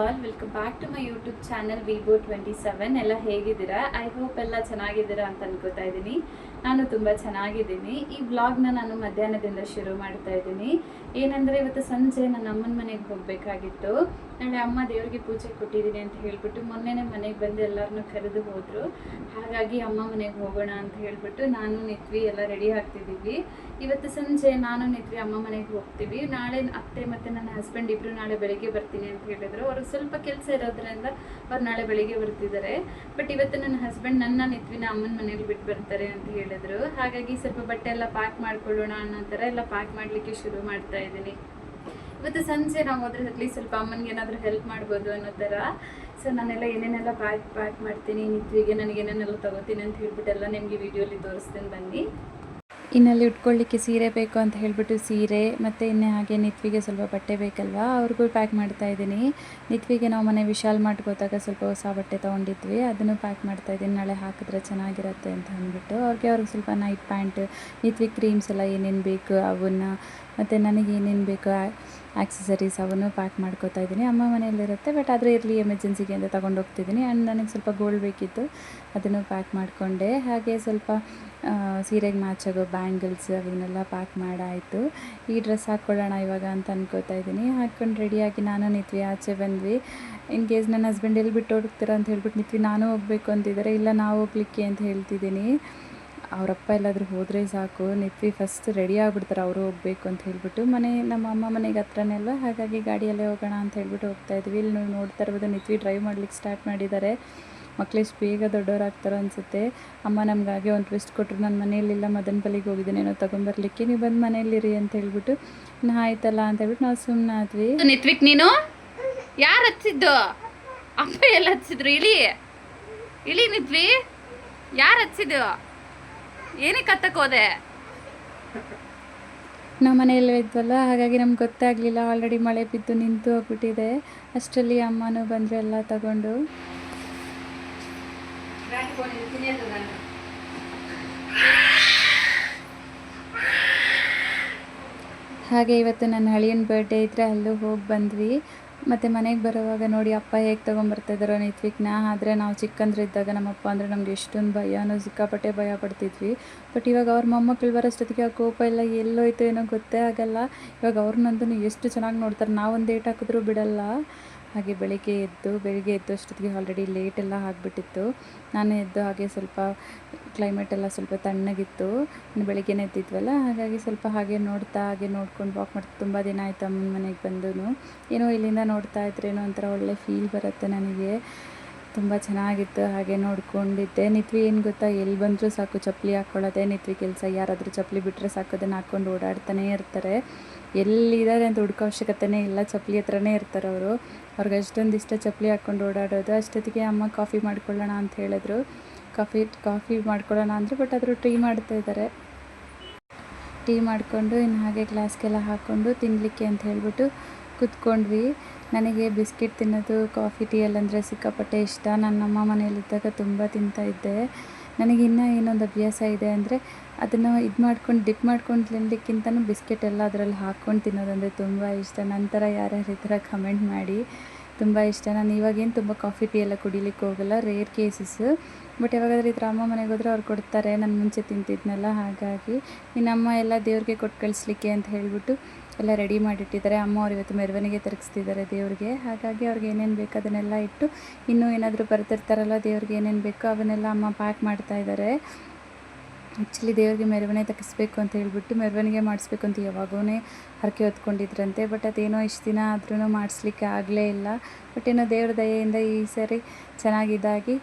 All, welcome back to my YouTube channel ವಿಬೋ27. ಎಲ್ಲ ಹೇಗಿದ್ದೀರಾ? ಐ ಹೋಪ್ ಎಲ್ಲ ಚೆನ್ನಾಗಿದ್ದೀರಾ ಅಂತ ಅನ್ಕೋತಾ ಇದ್ದೀನಿ. ನಾನು ತುಂಬ ಚೆನ್ನಾಗಿದ್ದೀನಿ. ಈ ವ್ಲಾಗ್ನ ನಾನು ಮಧ್ಯಾಹ್ನದಿಂದ ಶುರು ಮಾಡ್ತಾ ಇದ್ದೀನಿ. ಏನಂದರೆ ಇವತ್ತು ಸಂಜೆ ನನ್ನ ಅಮ್ಮನ ಮನೆಗೆ ಹೋಗಬೇಕಾಗಿತ್ತು. ನಾಳೆ ಅಮ್ಮ ದೇವರಿಗೆ ಪೂಜೆ ಕೊಟ್ಟಿದ್ದೀನಿ ಅಂತ ಹೇಳ್ಬಿಟ್ಟು ಮೊನ್ನೆನೇ ಮನೆಗೆ ಬಂದು ಎಲ್ಲರನ್ನೂ ಕರೆದು ಹೋದರು. ಹಾಗಾಗಿ ಅಮ್ಮ ಮನೆಗೆ ಹೋಗೋಣ ಅಂತ ಹೇಳ್ಬಿಟ್ಟು ನಾನು ನಿತ್ವಿ ಎಲ್ಲ ರೆಡಿ ಆಗ್ತಿದ್ದೀವಿ. ಇವತ್ತು ಸಂಜೆ ನಾನು ನಿತ್ವಿ ಅಮ್ಮ ಮನೆಗೆ ಹೋಗ್ತೀವಿ. ನಾಳೆ ಅತ್ತೆ ಮತ್ತು ನನ್ನ ಹಸ್ಬೆಂಡ್ ಇಬ್ಬರು ನಾಳೆ ಬೆಳಿಗ್ಗೆ ಬರ್ತೀನಿ ಅಂತ ಹೇಳಿದ್ರು. ಅವ್ರಿಗೆ ಸ್ವಲ್ಪ ಕೆಲಸ ಇರೋದ್ರಿಂದ ಅವ್ರು ನಾಳೆ ಬೆಳಿಗ್ಗೆ ಬರ್ತಿದ್ದಾರೆ. ಬಟ್ ಇವತ್ತು ನನ್ನ ಹಸ್ಬೆಂಡ್ ನನ್ನ ನಿತ್ವಿನ ಅಮ್ಮನ ಮನೇಲಿ ಬಿಟ್ಟು ಬರ್ತಾರೆ ಅಂತ ಹೇಳಿದ್ರು. ಹಾಗಾಗಿ ಸ್ವಲ್ಪ ಬಟ್ಟೆ ಎಲ್ಲ ಪ್ಯಾಕ್ ಮಾಡ್ಕೊಳ್ಳೋಣ ಅನ್ನೋ ಥರ ಎಲ್ಲ ಪ್ಯಾಕ್ ಮಾಡಲಿಕ್ಕೆ ಶುರು ಮಾಡ್ತಾ ಇದ್ದೀನಿ. ಇವತ್ತು ಸಂಜೆ ನಾವು ಹೋದ್ರೆ ಅಟ್ಲೀಸ್ಟ್ ಸ್ವಲ್ಪ ಅಮ್ಮನಿಗೆ ಏನಾದರೂ ಹೆಲ್ಪ್ ಮಾಡ್ಬೋದು ಅನ್ನೋ ಥರ. ಸೊ ನಾನೆಲ್ಲ ಏನೇನೆಲ್ಲ ಪ್ಯಾಕ್ ಮಾಡ್ತೀನಿ, ನಿತ್ವಿಗೆ ನನಗೇನೇನೆಲ್ಲ ತೊಗೋತೀನಿ ಅಂತ ಹೇಳ್ಬಿಟ್ಟೆಲ್ಲ ನಿಮಗೆ ವಿಡಿಯೋಲಿ ತೋರಿಸ್ತೀನಿ ಬನ್ನಿ. ಇನ್ನಲ್ಲಿ ಉಟ್ಕೊಳ್ಳಿಕ್ಕೆ ಸೀರೆ ಬೇಕು ಅಂತ ಹೇಳಿಬಿಟ್ಟು ಸೀರೆ, ಮತ್ತು ಇನ್ನೇ ಹಾಗೆ ನಿತ್ವಿಗೆ ಸ್ವಲ್ಪ ಬಟ್ಟೆ ಬೇಕಲ್ವಾ, ಅವ್ರಿಗೂ ಪ್ಯಾಕ್ ಮಾಡ್ತಾ ಇದ್ದೀನಿ. ನಿತ್ವಿಗೆ ನಾವು ಮನೆ ವಿಶಾಲ್ ಮಾರ್ಟ್ಗೆ ಹೋದಾಗ ಸ್ವಲ್ಪ ಹೊಸ ಬಟ್ಟೆ ತೊಗೊಂಡಿದ್ವಿ, ಅದನ್ನು ಪ್ಯಾಕ್ ಮಾಡ್ತಾ ಇದ್ದೀನಿ. ನಾಳೆ ಹಾಕಿದ್ರೆ ಚೆನ್ನಾಗಿರುತ್ತೆ ಅಂತ ಅಂದ್ಬಿಟ್ಟು ಅವ್ರಿಗೆ ಸ್ವಲ್ಪ ನೈಟ್ ಪ್ಯಾಂಟ್, ನಿತ್ವಿ ಕ್ರೀಮ್ಸ್ ಎಲ್ಲ ಏನೇನು ಬೇಕು ಅವನ್ನು, ಮತ್ತು ನನಗೆ ಏನೇನು ಬೇಕು ಆಕ್ಸೆಸರೀಸ್ ಅವನ್ನು ಪ್ಯಾಕ್ ಮಾಡ್ಕೋತಾ ಇದ್ದೀನಿ. ಅಮ್ಮ ಮನೆಯಲ್ಲಿರುತ್ತೆ, ಬಟ್ ಆದರೆ ಇರಲಿ ಎಮರ್ಜೆನ್ಸಿಗೆ ಅಂತ ತೊಗೊಂಡು ಹೋಗ್ತಿದ್ದೀನಿ. ಆ್ಯಂಡ್ ನನಗೆ ಸ್ವಲ್ಪ ಗೋಲ್ಡ್ ಬೇಕಿತ್ತು, ಅದನ್ನು ಪ್ಯಾಕ್ ಮಾಡಿಕೊಂಡೆ. ಹಾಗೆ ಸ್ವಲ್ಪ ಸೀರೆಗೆ ಮ್ಯಾಚ್ ಆಗೋ ಬ್ಯಾಂಗಲ್ಸ್ ಅವನ್ನೆಲ್ಲ ಪ್ಯಾಕ್ ಮಾಡಾಯಿತು. ಈ ಡ್ರೆಸ್ ಹಾಕ್ಕೊಳ್ಳೋಣ ಇವಾಗ ಅಂತ ಅನ್ಕೋತಾ ಇದ್ದೀನಿ. ಹಾಕ್ಕೊಂಡು ರೆಡಿಯಾಗಿ ನಾನು ನಿತ್ವಿ ಆಚೆ ಬಂದ್ವಿ. ಇನ್ ಕೇಸ್ ನನ್ನ ಹಸ್ಬೆಂಡ್ ಎಲ್ಲಿ ಬಿಟ್ಟು ಹೋಗ್ತೀರಾ ಅಂತ ಹೇಳ್ಬಿಟ್ಟು ನಿತ್ವಿ ನಾನು ಹೋಗಬೇಕು ಅಂತಿದ್ದಾರೆ. ಇಲ್ಲ ನಾವು ಹೋಗ್ಲಿಕ್ಕೆ ಅಂತ ಹೇಳ್ತಿದ್ದೀನಿ. ಅವರಪ್ಪ ಎಲ್ಲಾದರೂ ಹೋದರೆ ಸಾಕು, ನಿತ್ವಿ ಫಸ್ಟ್ ರೆಡಿ ಆಗಿಬಿಡ್ತಾರೆ ಅವರು ಹೋಗಬೇಕು ಅಂತ ಹೇಳ್ಬಿಟ್ಟು. ನಮ್ಮ ಅಮ್ಮ ಮನೆಗೆ ಹತ್ರನೇ ಅಲ್ವಾ, ಹಾಗಾಗಿ ಗಾಡಿಯಲ್ಲೇ ಹೋಗೋಣ ಅಂತ ಹೇಳ್ಬಿಟ್ಟು ಹೋಗ್ತಾ ಇದ್ವಿ. ಇಲ್ಲಿ ನೀವು ನೋಡ್ತಾ ಇರ್ಬೋದು ನಿತ್ವಿ ಡ್ರೈವ್ ಮಾಡ್ಲಿಕ್ಕೆ ಸ್ಟಾರ್ಟ್ ಮಾಡಿದ್ದಾರೆ. ಮಕ್ಕಳೆಷ್ಟು ಬೇಗ ದೊಡ್ಡವರಾಗ್ತಾರೋ ಅನಿಸುತ್ತೆ. ಅಮ್ಮ ನಮಗಾಗೆ ಒಂದು ಟ್ವಿಸ್ಟ್ ಕೊಟ್ಟರು, ನನ್ನ ಮನೆಯಲ್ಲಿಲ್ಲ ಮದನಪಲ್ಲಿಗೆ ಹೋಗಿದ್ದೀನಿ ಏನೋ ತೊಗೊಂಬರ್ಲಿಕ್ಕೆ, ನೀವು ಬಂದು ಮನೆಯಲ್ಲಿರಿ ಅಂತ ಹೇಳ್ಬಿಟ್ಟು. ಆಯ್ತಲ್ಲ ಅಂತ ಹೇಳ್ಬಿಟ್ಟು ನಾವು ಸುಮ್ಮನೆ ಆದ್ವಿ. ನಿತ್ವಿಕ್ ನೀನು ಯಾರು ಹಚ್ಚಿದ್ದು? ಅಪ್ಪ ಎಲ್ಲ ಹಚ್ಚಿದ್ರು? ಇಳಿ ನಿತ್ವಿ, ಯಾರು ಹಚ್ಚಿದ್ದು? ಏನಕ್ಕೆ ಹತ್ತಕ್ಕೆ ಹೋದೆ? ನಾವು ಮನೆಯಲ್ಲೇ ಇದ್ವಲ್ಲ, ಹಾಗಾಗಿ ನಮ್ಗೆ ಗೊತ್ತಾಗಲಿಲ್ಲ. ಆಲ್ರೆಡಿ ಮಳೆ ಬಿದ್ದು ನಿಂತು ಹೋಗ್ಬಿಟ್ಟಿದೆ. ಅಷ್ಟರಲ್ಲಿ ಅಮ್ಮನೂ ಬಂದರು ಎಲ್ಲ ತಗೊಂಡು. ಹಾಗೆ ಇವತ್ತು ನನ್ನ ಅಳಿಯನ ಬರ್ಡೇ ಇದ್ದರೆ ಅಲ್ಲೂ ಹೋಗಿ ಬಂದ್ವಿ. ಮತ್ತು ಮನೆಗೆ ಬರೋವಾಗ ನೋಡಿ ಅಪ್ಪ ಹೇಗೆ ತೊಗೊಂಬರ್ತಾಯಿದ್ದಾರೋ ನಿತ್ವಿಕ್ನ. ಆದರೆ ನಾವು ಚಿಕ್ಕಂದ್ರಿದ್ದಾಗ ನಮ್ಮಪ್ಪ ಅಂದರೆ ನಮ್ಗೆ ಎಷ್ಟೊಂದು ಭಯನೋ, ಸಿಕ್ಕಾಪಟ್ಟೆ ಭಯ ಪಡ್ತಿದ್ವಿ. ಬಟ್ ಇವಾಗ ಅವ್ರ ಮೊಮ್ಮಕ್ಕಳು ಬರೋಷ್ಟೊತ್ತಿಗೆ ಆ ಕೋಪ ಎಲ್ಲ ಎಲ್ಲೋಯ್ತು ಏನೋ ಗೊತ್ತೇ ಆಗಲ್ಲ. ಇವಾಗ ಅವ್ರನ್ನಂತೂ ಎಷ್ಟು ಚೆನ್ನಾಗಿ ನೋಡ್ತಾರೆ, ನಾವೊಂದು ಡೇಟ್ ಹಾಕಿದ್ರೂ ಬಿಡಲ್ಲ. ಹಾಗೆ ಬೆಳಿಗ್ಗೆ ಎದ್ದು ಅಷ್ಟೊತ್ತಿಗೆ ಆಲ್ರೆಡಿ ಲೇಟೆಲ್ಲ ಆಗಿಬಿಟ್ಟಿತ್ತು. ನಾನು ಎದ್ದು ಹಾಗೆ ಸ್ವಲ್ಪ ಕ್ಲೈಮೇಟ್ ಎಲ್ಲ ಸ್ವಲ್ಪ ತಣ್ಣಗಿತ್ತು, ಬೆಳಿಗ್ಗೆನೇ ಎದ್ದಿದ್ವಲ್ಲ, ಹಾಗಾಗಿ ಸ್ವಲ್ಪ ಹಾಗೆ ನೋಡ್ಕೊಂಡು ವಾಕ್ ಮಾಡ್ತಾ. ತುಂಬ ದಿನ ಆಯಿತು ಅಮ್ಮನ ಮನೆಗೆ ಬಂದು. ಏನೋ ಇಲ್ಲಿಂದ ನೋಡ್ತಾ ಇದ್ರೇನೋ ಒಂಥರ ಒಳ್ಳೆ ಫೀಲ್ ಬರುತ್ತೆ ನನಗೆ. ತುಂಬ ಚೆನ್ನಾಗಿತ್ತು. ಹಾಗೆ ನೋಡ್ಕೊಂಡಿದ್ದೆ. ನಿತ್ವಿ ಏನು ಗೊತ್ತಾ, ಎಲ್ಲಿ ಬಂದರೂ ಸಾಕು ಚಪ್ಪಲಿ ಹಾಕ್ಕೊಳ್ಳೋದೆ ನಿತ್ವಿ ಕೆಲಸ. ಯಾರಾದರೂ ಚಪ್ಪಲಿ ಬಿಟ್ಟರೆ ಸಾಕು ಅದನ್ನು ಹಾಕ್ಕೊಂಡು ಓಡಾಡ್ತಾನೇ ಇರ್ತಾರೆ. ಎಲ್ಲಿದ್ದಾರೆ ಅಂತ ಹುಡುಕೋ ಅವಶ್ಯಕತೆನೇ ಇಲ್ಲ, ಚಪ್ಪಲಿ ಹತ್ರನೇ ಇರ್ತಾರೆ ಅವರು. ಅವ್ರಿಗೆ ಅಷ್ಟೊಂದು ಇಷ್ಟ ಚಪ್ಪಲಿ ಹಾಕ್ಕೊಂಡು ಓಡಾಡೋದು. ಅಷ್ಟೊತ್ತಿಗೆ ಅಮ್ಮ ಕಾಫಿ ಮಾಡ್ಕೊಳ್ಳೋಣ ಅಂತ ಹೇಳಿದ್ರು. ಕಾಫಿ ಮಾಡ್ಕೊಳ್ಳೋಣ ಅಂದರು, ಬಟ್ ಆದರೂ ಟೀ ಮಾಡ್ತಾಯಿದ್ದಾರೆ. ಟೀ ಮಾಡಿಕೊಂಡು ಇನ್ನು ಹಾಗೆ ಗ್ಲಾಸ್ಗೆಲ್ಲ ಹಾಕ್ಕೊಂಡು ತಿನ್ನಲಿಕ್ಕೆ ಅಂತ ಹೇಳ್ಬಿಟ್ಟು ಕೂತ್ಕೊಂಡ್ವಿ. ನನಗೆ ಬಿಸ್ಕೆಟ್ ತಿನ್ನೋದು, ಕಾಫಿ ಟೀಯಲ್ಲಂದರೆ ಸಿಕ್ಕಾಪಟ್ಟೆ ಇಷ್ಟ. ನನ್ನ ಅಮ್ಮ ಮನೆಯಲ್ಲಿದ್ದಾಗ ತುಂಬ ತಿಂತಾಯಿದ್ದೆ. ನನಗೆ ಇನ್ನೂ ಏನೊಂದು ಅಭ್ಯಾಸ ಇದೆ ಅಂದರೆ, ಅದನ್ನು ಡಿಪ್ ಮಾಡ್ಕೊಂಡು ತಿನ್ನಲಿಕ್ಕಿಂತನೂ ಬಿಸ್ಕೆಟ್ ಎಲ್ಲ ಅದರಲ್ಲಿ ಹಾಕ್ಕೊಂಡು ತಿನ್ನೋದಂದರೆ ತುಂಬ ಇಷ್ಟ. ನಂತರ ಯಾರ್ಯಾರು ಈ ಥರ ಕಮೆಂಟ್ ಮಾಡಿ. ತುಂಬ ಇಷ್ಟ. ನಾನು ಇವಾಗೇನು ತುಂಬ ಕಾಫಿ ಟೀ ಎಲ್ಲ ಕುಡಿಲಿಕ್ಕೆ ಹೋಗಲ್ಲ, ರೇರ್ ಕೇಸಸ್. ಬಟ್ ಯಾವಾಗಾದ್ರೂ ಈ ಥರ ಅಮ್ಮ ಮನೆಗೆ ಹೋದರೆ ಅವ್ರು ಕೊಡ್ತಾರೆ, ನಾನು ಮುಂಚೆ ತಿಂತಿದ್ನಲ್ಲ. ಹಾಗಾಗಿ ಇನ್ನಮ್ಮ ಎಲ್ಲ ದೇವ್ರಿಗೆ ಕೊಟ್ಟು ಕಳಿಸ್ಲಿಕ್ಕೆ ಅಂತ ಹೇಳಿಬಿಟ್ಟು ಎಲ್ಲ ರೆಡಿ ಮಾಡಿಟ್ಟಿದ್ದಾರೆ. ಅಮ್ಮ ಅವ್ರು ಇವತ್ತು ಮೆರವಣಿಗೆ ತಿರುಗಿಸ್ತಿದ್ದಾರೆ ದೇವ್ರಿಗೆ. ಹಾಗಾಗಿ ಅವ್ರಿಗೆ ಏನೇನು ಬೇಕು ಅದನ್ನೆಲ್ಲ ಇಟ್ಟು, ಇನ್ನೂ ಏನಾದರೂ ಬರ್ತಿರ್ತಾರಲ್ಲ ದೇವ್ರಿಗೆ ಏನೇನು ಬೇಕೋ ಅವನ್ನೆಲ್ಲ ಅಮ್ಮ ಪ್ಯಾಕ್ ಮಾಡ್ತಾಯಿದ್ದಾರೆ. ಆ್ಯಕ್ಚುಲಿ ದೇವ್ರಿಗೆ ಮೆರವಣಿಗೆ ತಗ್ಗಿಸ್ಬೇಕು ಅಂತ ಹೇಳ್ಬಿಟ್ಟು ಮೆರವಣಿಗೆ ಮಾಡಿಸ್ಬೇಕು ಅಂತ ಯಾವಾಗಲೇ ಹರಕೆ ಹೊತ್ಕೊಂಡಿದ್ರಂತೆ. ಬಟ್ ಅದೇನೋ ಇಷ್ಟು ದಿನ ಆದ್ರೂ ಮಾಡಿಸ್ಲಿಕ್ಕೆ ಆಗಲೇ ಇಲ್ಲ. ಬಟ್ ಏನೋ ದೇವ್ರ ದಯೆಯಿಂದ ಈ ಸರಿ ಚೆನ್ನಾಗಿದ್ದಾಗಿ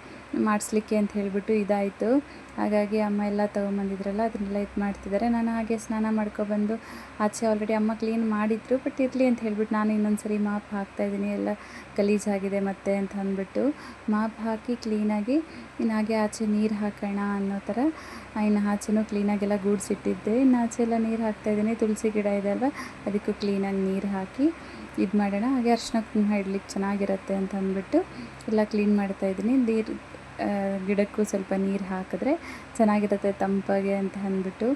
ಮಾಡಿಸ್ಲಿಕ್ಕೆ ಅಂತ ಹೇಳಿಬಿಟ್ಟು ಇದಾಯಿತು. ಹಾಗಾಗಿ ಅಮ್ಮ ಎಲ್ಲ ತೊಗೊಂಬಂದಿದ್ರಲ್ಲ ಅದನ್ನೆಲ್ಲ ಇದು ಮಾಡ್ತಿದ್ದಾರೆ. ನಾನು ಹಾಗೆ ಸ್ನಾನ ಮಾಡ್ಕೊಬಂದು ಆಚೆ ಆಲ್ರೆಡಿ ಅಮ್ಮ ಕ್ಲೀನ್ ಮಾಡಿದ್ರು, ಬಟ್ ಇರಲಿ ಅಂತ ಹೇಳ್ಬಿಟ್ಟು ನಾನು ಇನ್ನೊಂದು ಸರಿ ಮಾಪ್ ಹಾಕ್ತಾಯಿದ್ದೀನಿ. ಎಲ್ಲ ಗಲೀಜಾಗಿದೆ ಮತ್ತೆ ಅಂತ ಅಂದ್ಬಿಟ್ಟು ಮಾಪ್ ಹಾಕಿ ಕ್ಲೀನಾಗಿ ಇನ್ನು ಹಾಗೆ ಆಚೆ ನೀರು ಹಾಕೋಣ ಅನ್ನೋ ಥರ ಇನ್ನು ಆಚೆನೂ ಕ್ಲೀನಾಗೆಲ್ಲ ಗೂಡಿಸಿಟ್ಟಿದ್ದೆ. ಇನ್ನು ಆಚೆ ಎಲ್ಲ ನೀರು ಹಾಕ್ತಾಯಿದ್ದೀನಿ. ತುಳಸಿ ಗಿಡ ಇದೆ ಅಲ್ವ, ಅದಕ್ಕೂ ಕ್ಲೀನಾಗಿ ನೀರು ಹಾಕಿ ಇದು ಮಾಡೋಣ. ಹಾಗೆ ಅರ್ಶಿನ ಕುಂಕುಮ ಇಡ್ಲಿಕ್ಕೆ ಚೆನ್ನಾಗಿರುತ್ತೆ ಅಂತ ಅಂದ್ಬಿಟ್ಟು ಎಲ್ಲ ಕ್ಲೀನ್ ಮಾಡ್ತಾಯಿದ್ದೀನಿ. ಗಿಡಕ್ಕೂ ಸ್ವಲ್ಪ ನೀರು ಹಾಕಿದ್ರೆ ಚೆನ್ನಾಗಿರುತ್ತೆ ತಂಪಾಗೆ ಅಂತ ಅಂದ್ಬಿಟ್ಟು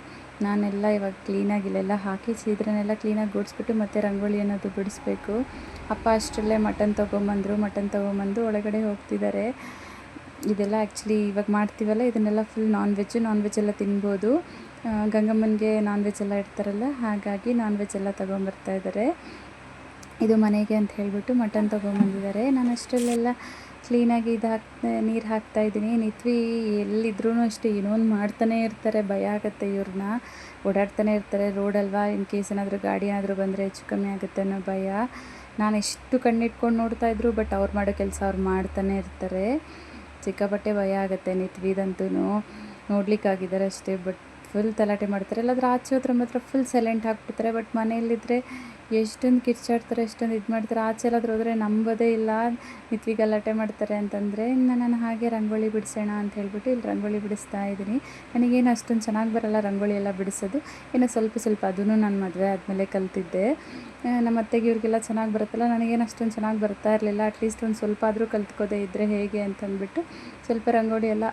ನಾನೆಲ್ಲ ಇವಾಗ ಕ್ಲೀನಾಗಿ ಇಲ್ಲೆಲ್ಲ ಹಾಕಿ ಇದ್ರನ್ನೆಲ್ಲ ಕ್ಲೀನಾಗಿ ಗುಡಿಸ್ಬಿಟ್ಟು ಮತ್ತೆ ರಂಗೋಲಿ ಅನ್ನೋದು ಬಿಡಿಸ್ಬೇಕು. ಅಪ್ಪ ಅಷ್ಟರಲ್ಲೇ ಮಟನ್ ತೊಗೊಂಬಂದು ಒಳಗಡೆ ಹೋಗ್ತಿದ್ದಾರೆ. ಇದೆಲ್ಲ ಆ್ಯಕ್ಚುಲಿ ಇವಾಗ ಮಾಡ್ತೀವಲ್ಲ ಇದನ್ನೆಲ್ಲ ಫುಲ್ ನಾನ್ ವೆಜ್ ಎಲ್ಲ ತಿನ್ಬೋದು. ಗಂಗಮ್ಮನಿಗೆ ನಾನ್ ವೆಜ್ ಎಲ್ಲ ಇಡ್ತಾರಲ್ಲ, ಹಾಗಾಗಿ ನಾನ್ ವೆಜ್ ಎಲ್ಲ ತೊಗೊಂಬರ್ತಾ ಇದ್ದಾರೆ. ಇದು ಮನೆಗೆ ಅಂತ ಹೇಳಿಬಿಟ್ಟು ಮಟನ್ ತೊಗೊಂಬಂದಿದ್ದಾರೆ. ನಾನು ಅಷ್ಟರಲ್ಲೆಲ್ಲ ಕ್ಲೀನಾಗಿ ನೀರು ಹಾಕ್ತಾಯಿದ್ದೀನಿ. ನಿತ್ವಿ ಎಲ್ಲಿದ್ರೂ ಅಷ್ಟೇ ಏನೋ ಒಂದು ಮಾಡ್ತಾನೇ ಇರ್ತಾರೆ. ಭಯ ಆಗುತ್ತೆ ಇವ್ರನ್ನ. ಓಡಾಡ್ತಾನೆ ಇರ್ತಾರೆ. ರೋಡಲ್ವಾ, ಇನ್ ಕೇಸ್ ಏನಾದರೂ ಗಾಡಿ ಏನಾದರೂ ಬಂದರೆ ಹೆಚ್ಚು ಕಮ್ಮಿ ಆಗುತ್ತೆ ಅನ್ನೋ ಭಯ. ನಾನು ಎಷ್ಟು ಕಣ್ಣಿಟ್ಕೊಂಡು ನೋಡ್ತಾಯಿದ್ರು, ಬಟ್ ಅವ್ರು ಮಾಡೋ ಕೆಲಸ ಅವ್ರು ಮಾಡ್ತಾನೆ ಇರ್ತಾರೆ. ಸಿಕ್ಕಾಪಟ್ಟೆ ಭಯ ಆಗುತ್ತೆ ನಿತ್ವಿದಂತೂ. ನೋಡ್ಲಿಕ್ಕಾಗಿದ್ದಾರೆ ಅಷ್ಟೇ, ಬಟ್ ಫುಲ್ ತಲಾಟೆ ಮಾಡ್ತಾರೆ. ಎಲ್ಲಾದರೂ ಆಚೆ ಹೋದ್ರೆ ಮಾತ್ರ ಫುಲ್ ಸೈಲೆಂಟ್ ಆಗಿಬಿಡ್ತಾರೆ. ಬಟ್ ಮನೆಯಲ್ಲಿದ್ದರೆ ಎಷ್ಟೊಂದು ಕಿರ್ಚಾಡ್ತಾರೆ, ಎಷ್ಟೊಂದು ಇದು ಮಾಡ್ತಾರೆ. ಆಚೆ ಎಲ್ಲಾದರೂ ಹೋದರೆ ನಂಬೋದೇ ಇಲ್ಲ, ನಿತ್ವಿ ಗಲಾಟೆ ಮಾಡ್ತಾರೆ ಅಂತಂದರೆ. ಇನ್ನು ನಾನು ಹಾಗೆ ರಂಗೋಲಿ ಬಿಡಿಸೋಣ ಅಂತ ಹೇಳ್ಬಿಟ್ಟು ಇಲ್ಲಿ ರಂಗೋಲಿ ಬಿಡಿಸ್ತಾ ಇದ್ದೀನಿ. ನನಗೇನು ಅಷ್ಟೊಂದು ಚೆನ್ನಾಗಿ ಬರೋಲ್ಲ ರಂಗೋಲಿ ಎಲ್ಲ ಬಿಡಿಸೋದು, ಏನೋ ಸ್ವಲ್ಪ ಅದನ್ನು ನಾನು ಮದುವೆ ಆದಮೇಲೆ ಕಲ್ತಿದ್ದೆ. ನಮ್ಮ ಅತ್ತೆಗೆ ಇವ್ರಿಗೆಲ್ಲ ಚೆನ್ನಾಗಿ ಬರುತ್ತಲ್ಲ, ನನಗೇನು ಅಷ್ಟೊಂದು ಚೆನ್ನಾಗಿ ಬರ್ತಾ ಇರಲಿಲ್ಲ. ಅಟ್ಲೀಸ್ಟ್ ಒಂದು ಸ್ವಲ್ಪ ಆದರೂ ಕಲ್ತ್ಕೋದೇ ಇದ್ದರೆ ಹೇಗೆ ಅಂತಂದ್ಬಿಟ್ಟು ಸ್ವಲ್ಪ ರಂಗೋಲಿ ಎಲ್ಲ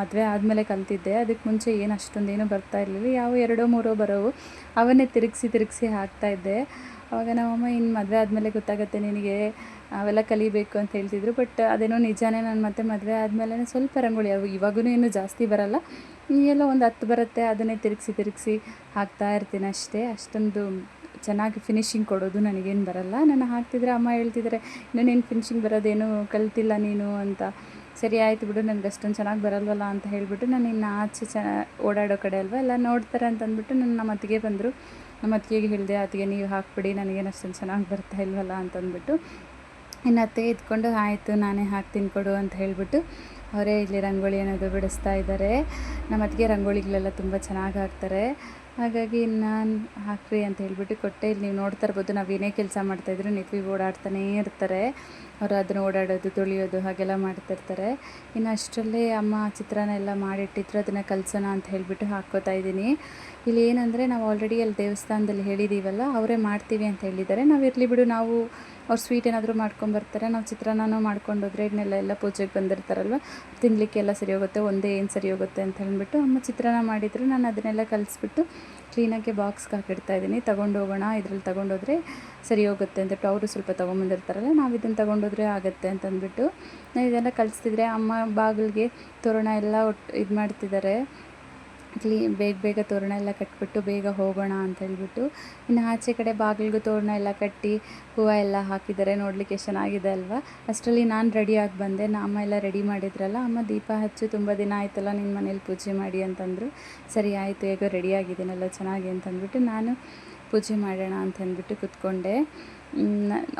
ಮದುವೆ ಆದಮೇಲೆ ಕಲ್ತಿದ್ದೆ. ಅದಕ್ಕೆ ಮುಂಚೆ ಏನು ಅಷ್ಟೊಂದೇನು ಬರ್ತಾ ಇರಲಿಲ್ಲ. ಯಾವ 2-3 ಬರೋವು, ಅವನ್ನೇ ತಿರುಗಿಸಿ ಹಾಕ್ತಾಯಿದ್ದೆ. ಆವಾಗ ನಮ್ಮಮ್ಮ ಇನ್ನು ಮದುವೆ ಆದಮೇಲೆ ಗೊತ್ತಾಗುತ್ತೆ ನಿನಗೆ, ಅವೆಲ್ಲ ಕಲಿಬೇಕು ಅಂತ ಹೇಳ್ತಿದ್ರು. ಬಟ್ ಅದೇನೋ ನಿಜಾನೇ. ನಾನು ಮತ್ತೆ ಮದುವೆ ಆದಮೇಲೆ ಸ್ವಲ್ಪ ರಂಗೋಲಿ ಇವಾಗೂ ಏನು ಜಾಸ್ತಿ ಬರೋಲ್ಲ, ಎಲ್ಲೋ ಒಂದು 10 ಬರುತ್ತೆ. ಅದನ್ನೇ ತಿರುಗಿಸಿ ಹಾಕ್ತಾ ಇರ್ತೀನಿ ಅಷ್ಟೇ. ಅಷ್ಟೊಂದು ಚೆನ್ನಾಗಿ ಫಿನಿಶಿಂಗ್ ಕೊಡೋದು ನನಗೇನು ಬರೋಲ್ಲ. ನಾನು ಹಾಕ್ತಿದ್ರೆ ಅಮ್ಮ ಹೇಳ್ತಿದ್ದಾರೆ, ಇನ್ನೇನು ಫಿನಿಶಿಂಗ್ ಬರೋದೇನು ಕಲ್ತಿಲ್ಲ ನೀನು ಅಂತ. ಸರಿ ಆಯಿತು ಬಿಡು, ನನಗೆ ಅಷ್ಟೊಂದು ಚೆನ್ನಾಗಿ ಬರಲ್ವಲ್ಲ ಅಂತ ಹೇಳಿಬಿಟ್ಟು ನಾನು ಇನ್ನು ಆಚೆ ಓಡಾಡೋ ಕಡೆ ಅಲ್ವ ಎಲ್ಲ ನೋಡ್ತಾರೆ ಅಂತಂದ್ಬಿಟ್ಟು ನಮ್ಮ ಅತ್ತಿಗೆ ಬಂದರು. ನಮ್ಮ ಅತ್ತಿಗೆಗೆ ಹೇಳಿದೆ, ಅತ್ತಿಗೆ ನೀವು ಹಾಕ್ಬಿಡಿ, ನನಗೇನು ಅಷ್ಟೊಂದು ಚೆನ್ನಾಗಿ ಬರ್ತಾ ಇಲ್ವಲ್ಲ ಅಂತಂದ್ಬಿಟ್ಟು. ಇನ್ನು ಅತ್ತೆ ಇದ್ಕೊಂಡು ಆಯಿತು ನಾನೇ ಹಾಕ್ತೀನಿ ಕೊಡು ಅಂತ ಹೇಳಿಬಿಟ್ಟು ಅವರೇ ಇಲ್ಲಿ ರಂಗೋಲಿ ಅನ್ನೋದು ಬಿಡಿಸ್ತಾ ಇದ್ದಾರೆ. ನಮ್ಮ ಅತ್ತಿಗೆ ರಂಗೋಲಿಗಳೆಲ್ಲ ತುಂಬ ಚೆನ್ನಾಗಿ ಹಾಕ್ತಾರೆ. ಹಾಗಾಗಿ ನಾನು ಹಾಕ್ರಿ ಅಂತ ಹೇಳಿಬಿಟ್ಟು ಕೊಟ್ಟೆ. ಇಲ್ಲಿ ನೀವು ನೋಡ್ತಾ ಇರ್ಬೋದು, ನಾವು ಏನೇ ಕೆಲಸ ಮಾಡ್ತಾಯಿದ್ರು ನಿತ್ವಿ ಓಡಾಡ್ತಾನೇ ಇರ್ತಾರೆ. ಅವರು ಅದನ್ನು ಓಡಾಡೋದು, ತೊಳೆಯೋದು ಹಾಗೆಲ್ಲ ಮಾಡ್ತಿರ್ತಾರೆ. ಇನ್ನು ಅಷ್ಟರಲ್ಲೇ ಅಮ್ಮ ಚಿತ್ರಾನ್ನ ಎಲ್ಲ ಮಾಡಿಟ್ಟಿದ್ರು, ಅದನ್ನು ಕಲಸೋಣ ಅಂತ ಹೇಳಿಬಿಟ್ಟು ಹಾಕ್ಕೋತಾ ಇದ್ದೀನಿ. ಇಲ್ಲಿ ಏನಂದರೆ ನಾವು ಆಲ್ರೆಡಿ ಅಲ್ಲಿ ದೇವಸ್ಥಾನದಲ್ಲಿ ಹೇಳಿದ್ದೀವಲ್ಲ, ಅವರೇ ಮಾಡ್ತೀವಿ ಅಂತ ಹೇಳಿದ್ದಾರೆ. ನಾವು ಇರಲಿ ಬಿಡು, ನಾವು ಅವ್ರು ಸ್ವೀಟ್ ಏನಾದರೂ ಮಾಡ್ಕೊಂಬರ್ತಾರೆ, ನಾವು ಚಿತ್ರಾನ್ನನೂ ಮಾಡ್ಕೊಂಡೋದ್ರೆ ಇದನ್ನೆಲ್ಲ ಪೂಜೆಗೆ ಬಂದಿರ್ತಾರಲ್ವ, ತಿನ್ನಲಿಕ್ಕೆಲ್ಲ ಸರಿ ಹೋಗುತ್ತೆ, ಒಂದೇ ಏನು ಸರಿ ಹೋಗುತ್ತೆ ಅಂತ ಹೇಳ್ಬಿಟ್ಟು ಅಮ್ಮ ಚಿತ್ರಾನ್ನ ಮಾಡಿದರು. ನಾನು ಅದನ್ನೆಲ್ಲ ಕಲಿಸ್ಬಿಟ್ಟು ಕ್ಲೀನಾಗಿ ಬಾಕ್ಸ್ಗೆ ಹಾಕಿಡ್ತಾಯಿದ್ದೀನಿ. ತೊಗೊಂಡು ಹೋಗೋಣ, ಇದ್ರಲ್ಲಿ ತೊಗೊಂಡೋದ್ರೆ ಸರಿ ಹೋಗುತ್ತೆ ಅಂದ್ಬಿಟ್ಟು ಅವರು ಸ್ವಲ್ಪ ತೊಗೊಂಬಂದಿರ್ತಾರಲ್ಲ, ನಾವು ಇದನ್ನು ತೊಗೊಂಡೋದ್ರೆ ಆಗುತ್ತೆ ಅಂತಂದ್ಬಿಟ್ಟು ನಾವು ಇದೆಲ್ಲ ಕಲಿಸ್ತಿದ್ರೆ ಅಮ್ಮ ಬಾಗಿಲಿಗೆ ತೋರಣ ಎಲ್ಲ ಇದು ಮಾಡ್ತಿದ್ದಾರೆ. ಬೇಗ ತೋರಣ ಎಲ್ಲ ಕಟ್ಬಿಟ್ಟು ಬೇಗ ಹೋಗೋಣ ಅಂತ ಹೇಳ್ಬಿಟ್ಟು. ಇನ್ನು ಆಚೆ ಕಡೆ ಬಾಗಿಲಿಗೂ ತೋರಣ ಎಲ್ಲ ಕಟ್ಟಿ ಹೂವು ಎಲ್ಲ ಹಾಕಿದ್ದಾರೆ. ನೋಡಲಿಕ್ಕೆ ಎಷ್ಟು ಚೆನ್ನಾಗಿದೆ ಅಲ್ವಾ. ಅಷ್ಟರಲ್ಲಿ ನಾನು ರೆಡಿಯಾಗಿ ಬಂದೆ. ಅಮ್ಮ ಎಲ್ಲ ರೆಡಿ ಮಾಡಿದ್ರಲ್ಲ, ಅಮ್ಮ ದೀಪ ಹಚ್ಚು, ತುಂಬ ದಿನ ಆಯ್ತಲ್ಲ ನಿನ್ನ ಮನೇಲಿ ಪೂಜೆ ಮಾಡಿ ಅಂತಂದರು. ಸರಿ ಆಯಿತು, ಹೇಗೋ ರೆಡಿಯಾಗಿದ್ದೀನಲ್ಲ ಚೆನ್ನಾಗಿ ಅಂತಂದ್ಬಿಟ್ಟು ನಾನು ಪೂಜೆ ಮಾಡೋಣ ಅಂತಂದ್ಬಿಟ್ಟು ಕೂತ್ಕೊಂಡೆ.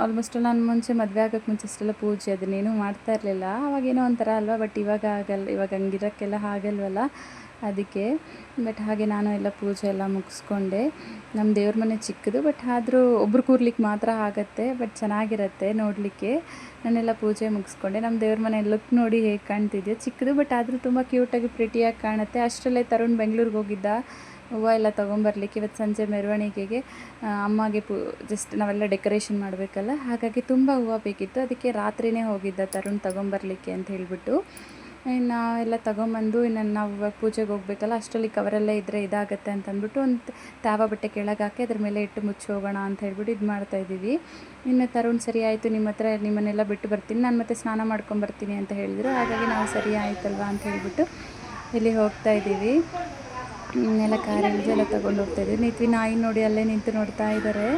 ಆಲ್ಮೋಸ್ಟ್ ನಾನು ಮುಂಚೆ ಮದುವೆ ಆಗೋಕ್ಕೆ ಮುಂಚೆ ಅಷ್ಟೆಲ್ಲ ಪೂಜೆ ಅದನ್ನೇನು ಮಾಡ್ತಾ ಇರಲಿಲ್ಲ. ಅವಾಗೇನೋ ಒಂಥರ ಅಲ್ವಾ, ಬಟ್ ಇವಾಗ ಆಗಲ್ಲ, ಇವಾಗ ಹಂಗಿರೋಕ್ಕೆಲ್ಲ ಆಗಲ್ವಲ್ಲ, ಅದಕ್ಕೆ. ಬಟ್ ಹಾಗೆ ನಾನು ಎಲ್ಲ ಪೂಜೆ ಎಲ್ಲ ಮುಗಿಸ್ಕೊಂಡೆ. ನಮ್ಮ ದೇವ್ರ ಮನೆ ಚಿಕ್ಕದು, ಬಟ್ ಆದರೂ ಒಬ್ರು ಕೂರ್ಲಿಕ್ಕೆ ಮಾತ್ರ ಆಗುತ್ತೆ, ಬಟ್ ಚೆನ್ನಾಗಿರುತ್ತೆ ನೋಡಲಿಕ್ಕೆ. ನಾನೆಲ್ಲ ಪೂಜೆ ಮುಗಿಸ್ಕೊಂಡೆ. ನಮ್ಮ ದೇವ್ರ ಮನೆ ಲುಕ್ ನೋಡಿ ಹೇಗೆ ಕಾಣ್ತಿದೆಯೋ, ಚಿಕ್ಕದು ಬಟ್ ಆದರೂ ತುಂಬ ಕ್ಯೂಟಾಗಿ ಪ್ರಿಟಿಯಾಗಿ ಕಾಣುತ್ತೆ. ಅಷ್ಟರಲ್ಲೇ ತರುಣ್ ಬೆಂಗಳೂರಿಗೆ ಹೋಗಿದ್ದ ಹೂವು ಎಲ್ಲ ತೊಗೊಂಬರ್ಲಿಕ್ಕೆ. ಇವತ್ತು ಸಂಜೆ ಮೆರವಣಿಗೆಗೆ ಅಮ್ಮಗೆ ಜಸ್ಟ್ ನಾವೆಲ್ಲ ಡೆಕೋರೇಷನ್ ಮಾಡಬೇಕಲ್ಲ, ಹಾಗಾಗಿ ತುಂಬ ಹೂವು ಬೇಕಿತ್ತು. ಅದಕ್ಕೆ ರಾತ್ರಿಯೇ ಹೋಗಿದ್ದ ತರುಣ್ ತೊಗೊಂಬರ್ಲಿಕ್ಕೆ ಅಂತ ಹೇಳಿಬಿಟ್ಟು. ಇನ್ನು ಎಲ್ಲ ತೊಗೊಂಬಂದು ಇನ್ನು ನಾವು ಇವಾಗ ಪೂಜೆಗೆ ಹೋಗ್ಬೇಕಲ್ಲ, ಅಷ್ಟರಲ್ಲಿ ಕವರಲ್ಲೇ ಇದ್ದರೆ ಇದಾಗುತ್ತೆ ಅಂತಂದ್ಬಿಟ್ಟು ಒಂದು ತ್ಯಾವ ಬಟ್ಟೆ ಕೆಳಗೆ ಹಾಕಿ ಅದ್ರ ಮೇಲೆ ಇಟ್ಟು ಮುಚ್ಚಿ ಹೋಗೋಣ ಅಂತ ಹೇಳ್ಬಿಟ್ಟು ಇದು ಮಾಡ್ತಾಯಿದ್ದೀವಿ. ಇನ್ನು ತರುಣ್ ಸರಿ ಆಯಿತು, ನಿಮ್ಮ ಹತ್ರ ನಿಮ್ಮನ್ನೆಲ್ಲ ಬಿಟ್ಟು ಬರ್ತೀನಿ, ನಾನು ಮತ್ತೆ ಸ್ನಾನ ಮಾಡ್ಕೊಂಬರ್ತೀನಿ ಅಂತ ಹೇಳಿದರು. ಹಾಗಾಗಿ ನಾವು ಸರಿ ಆಯ್ತಲ್ವ ಅಂತ ಹೇಳಿಬಿಟ್ಟು ಇಲ್ಲಿ ಹೋಗ್ತಾಯಿದ್ದೀವಿ. ಎಲ್ಲ ಕಾರ್ ಇಳಿದು ಎಲ್ಲ ತೊಗೊಂಡು ಹೋಗ್ತಾಯಿದ್ದೀವಿ. ನಿತ್ವಿ ನಾಯಿ ನೋಡಿ ಅಲ್ಲೇ ನಿಂತು ನೋಡ್ತಾ ಇದ್ದಾರೆ.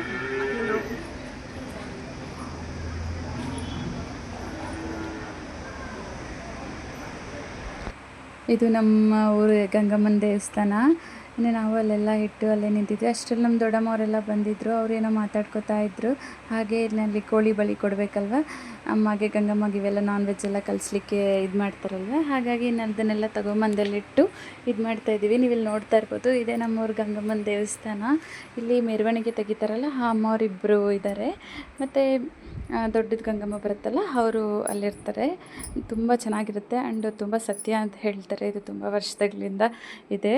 ಇದು ನಮ್ಮ ಊರು ಗಂಗಮ್ಮನ ದೇವಸ್ಥಾನ. ಇನ್ನು ನಾವು ಅಲ್ಲೆಲ್ಲ ಇಟ್ಟು ಅಲ್ಲೇ ನಿಂತಿದ್ವಿ. ಅಷ್ಟರಲ್ಲಿ ನಮ್ಮ ದೊಡ್ಡಮ್ಮವರೆಲ್ಲ ಬಂದಿದ್ದರು. ಅವರೇನೋ ಮಾತಾಡ್ಕೊತಾ ಇದ್ದರು. ಹಾಗೆ ಇಲ್ಲಿ ಕೋಳಿ ಬಳಿ ಕೊಡಬೇಕಲ್ವ ಅಮ್ಮಗೆ, ಗಂಗಮ್ಮಗೆ ಇವೆಲ್ಲ ನಾನ್ ವೆಜ್ ಎಲ್ಲ ಕಲಿಸ್ಲಿಕ್ಕೆ ಇದು ಮಾಡ್ತಾರಲ್ವ, ಹಾಗಾಗಿ ಅದನ್ನೆಲ್ಲ ತೊಗೊಂಬಂದಲ್ಲಿಟ್ಟು ಇದು ಮಾಡ್ತಾಯಿದ್ದೀವಿ. ನೀವು ಇಲ್ಲಿ ನೋಡ್ತಾ ಇರ್ಬೋದು, ಇದೇ ನಮ್ಮೂರು ಗಂಗಮ್ಮನ ದೇವಸ್ಥಾನ. ಇಲ್ಲಿ ಮೆರವಣಿಗೆ ತೆಗಿತಾರಲ್ಲ, ಆ ಅಮ್ಮವರಿಬ್ಬರು ಇದ್ದಾರೆ. ಮತ್ತು ದೊಡ್ಡದು ಗಂಗಮ್ಮ ಬರುತ್ತಲ್ಲ, ಅವರು ಅಲ್ಲಿರ್ತಾರೆ. ತುಂಬ ಚೆನ್ನಾಗಿರುತ್ತೆ ಆ್ಯಂಡ್ ತುಂಬ ಸತ್ಯ ಅಂತ ಹೇಳ್ತಾರೆ. ಇದು ತುಂಬ ವರ್ಷಗಳಿಂದ ಇದೆ.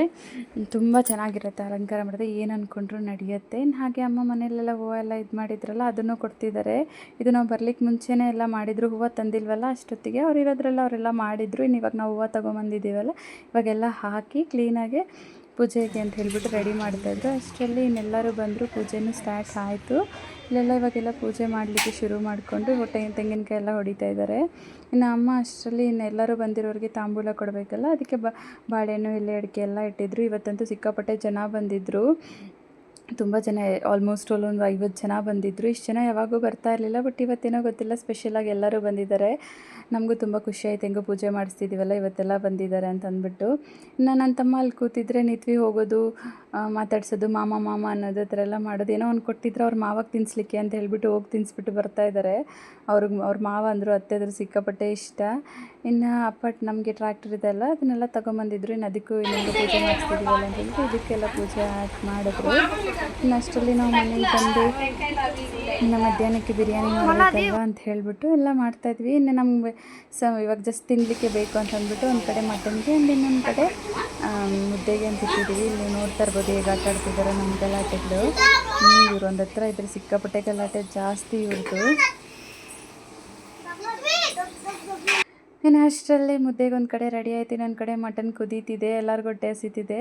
ತುಂಬ ಚೆನ್ನಾಗಿರುತ್ತೆ, ಅಲಂಕಾರ ಮಾಡಿದ್ರೆ ಏನು ಅಂದ್ಕೊಂಡ್ರೂ ನಡೆಯುತ್ತೆ. ಇನ್ನು ಹಾಗೆ ಅಮ್ಮ ಮನೆಯಲ್ಲೆಲ್ಲ ಹೂವು ಎಲ್ಲ ಇದು ಮಾಡಿದ್ರಲ್ಲ, ಅದನ್ನು ಕೊಡ್ತಿದ್ದಾರೆ. ಇದು ನಾವು ಬರ್ಲಿಕ್ಕೆ ಮುಂಚೆನೇ ಎಲ್ಲ ಮಾಡಿದರು. ಹೂವು ತಂದಿಲ್ವಲ್ಲ ಅಷ್ಟೊತ್ತಿಗೆ, ಅವರೆಲ್ಲ ಮಾಡಿದರು. ಇನ್ನು ಇವಾಗ ನಾವು ಹೂವು ತೊಗೊಂಬಂದಿದ್ದೀವಲ್ಲ, ಇವಾಗೆಲ್ಲ ಹಾಕಿ ಕ್ಲೀನಾಗಿ ಪೂಜೆಗೆ ಅಂತ ಹೇಳಿಬಿಟ್ಟು ರೆಡಿ ಮಾಡ್ತಾಯಿದ್ರು. ಅಷ್ಟರಲ್ಲಿ ಇನ್ನೆಲ್ಲರೂ ಬಂದರು, ಪೂಜೆನೂ ಸ್ಟಾರ್ಟ್ ಆಯಿತು. ಇಲ್ಲೆಲ್ಲ ಇವಾಗೆಲ್ಲ ಪೂಜೆ ಮಾಡಲಿಕ್ಕೆ ಶುರು ಮಾಡಿಕೊಂಡು ತೆಂಗಿನಕಾಯಿ ಎಲ್ಲ ಹೊಡಿತಾ ಇದ್ದಾರೆ. ಇನ್ನು ಅಮ್ಮ ಅಷ್ಟರಲ್ಲಿ ಇನ್ನೆಲ್ಲರೂ ಬಂದಿರೋರಿಗೆ ತಾಂಬೂಲ ಕೊಡಬೇಕಲ್ಲ, ಅದಕ್ಕೆ ಬಾಳೆಹಣ್ಣು ಎಲೆ ಅಡಿಕೆ ಎಲ್ಲ ಇಟ್ಟಿದ್ರು. ಇವತ್ತಂತೂ ಸಿಕ್ಕಾಪಟ್ಟೆ ಜನ ಬಂದಿದ್ದರು, ತುಂಬ ಜನ, ಆಲ್ಮೋಸ್ಟ್ ಒಂದು 50 ಜನ ಬಂದಿದ್ದರು. ಇಷ್ಟು ಜನ ಯಾವಾಗೂ ಬರ್ತಾ ಇರಲಿಲ್ಲ, ಬಟ್ ಇವತ್ತೇನೋ ಗೊತ್ತಿಲ್ಲ ಸ್ಪೆಷಲಾಗಿ ಎಲ್ಲರೂ ಬಂದಿದ್ದಾರೆ. ನಮಗೂ ತುಂಬ ಖುಷಿ ಆಯ್ತು, ಹೆಂಗೋ ಪೂಜೆ ಮಾಡಿಸ್ತಿದ್ದೀವಲ್ಲ ಇವತ್ತೆಲ್ಲ ಬಂದಿದ್ದಾರೆ ಅಂತ ಅಂದ್ಬಿಟ್ಟು. ಇನ್ನು ನನ್ನ ತಮ್ಮ ಅಲ್ಲಿ ಕೂತಿದ್ರೆ ನಿತ್ವಿ ಹೋಗೋದು, ಮಾತಾಡ್ಸೋದು, ಮಾಮ ಮಾಮ ಅನ್ನೋದು ಥರ ಎಲ್ಲ ಮಾಡೋದು. ಏನೋ ಒಂದು ಕೊಟ್ಟಿದ್ರೆ ಅವ್ರ ಮಾವಾಗ ತಿನ್ನಿಸ್ಲಿಕ್ಕೆ ಅಂತ ಹೇಳ್ಬಿಟ್ಟು ಹೋಗಿ ತಿನ್ನಿಸ್ಬಿಟ್ಟು ಬರ್ತಾಯಿದ್ದಾರೆ. ಅವ್ರ ಮಾವ ಅಂದರು, ಅತ್ತೆದ್ರು ಸಿಕ್ಕಾಪಟ್ಟೆ ಇಷ್ಟ. ಇನ್ನು ನಮಗೆ ಟ್ರ್ಯಾಕ್ಟರ್ ಇದೆಲ್ಲ ಅದನ್ನೆಲ್ಲ ತೊಗೊಂಬಂದಿದ್ರು. ಇನ್ನು ಅದಕ್ಕೂ ಇನ್ನೊಂದು ಪೂಜೆ ಮಾಡಿಸ್ತಿದ್ದೀವಲ್ಲ ಅಂತ ಹೇಳ್ಬಿಟ್ಟು ಇದಕ್ಕೆಲ್ಲ ಪೂಜೆ ಮಾಡಿದ್ರು. ಇನ್ನು ಅಷ್ಟರಲ್ಲಿ ನಾವು ಮನೆಗೆ ಬಂದು ಇನ್ನು ಮಧ್ಯಾಹ್ನಕ್ಕೆ ಬಿರಿಯಾನಿ ಮಾಡಬೇಕಲ್ವ ಅಂತ ಹೇಳಿಬಿಟ್ಟು ಎಲ್ಲ ಮಾಡ್ತಾಯಿದ್ವಿ. ಇನ್ನು ನಮಗೆ ಇವಾಗ ಜಸ್ಟ್ ತಿನ್ನಲಿಕ್ಕೆ ಬೇಕು ಅಂತ ಅಂದ್ಬಿಟ್ಟು ಒಂದು ಕಡೆ ಮಟನ್ಗೆ ಆ್ಯಂಡ್ ಇನ್ನೊಂದು ಕಡೆ ಮುದ್ದೆಗೆ ಅಂತ ಇಟ್ಟಿದ್ದೀವಿ. ಇಲ್ಲಿ ನೋಡ್ತಾ ಇರ್ಬೋದು ಹೇಗೆ ಆಟ ಆಡ್ತಿದ್ದಾರೆ ನಮ್ಮ ಗಲಾಟೆಗಳು. ಇವ್ರು ಒಂದು ಹತ್ರ ಇದ್ರೆ ಸಿಕ್ಕಾಪಟ್ಟೆ ಗಲಾಟೆ ಜಾಸ್ತಿ ಇವ್ರದ್ದು. ಇನ್ನು ಅಷ್ಟರಲ್ಲಿ ಮುದ್ದೆಗೆ ಒಂದು ಕಡೆ ರೆಡಿ ಆಯ್ತು, ಇನ್ನೊಂದು ಕಡೆ ಮಟನ್ ಕುದೀತಿದೆ, ಎಲ್ಲರಿಗೂ ಹೊಟ್ಟೆ ಹಸಿತಿದೆ.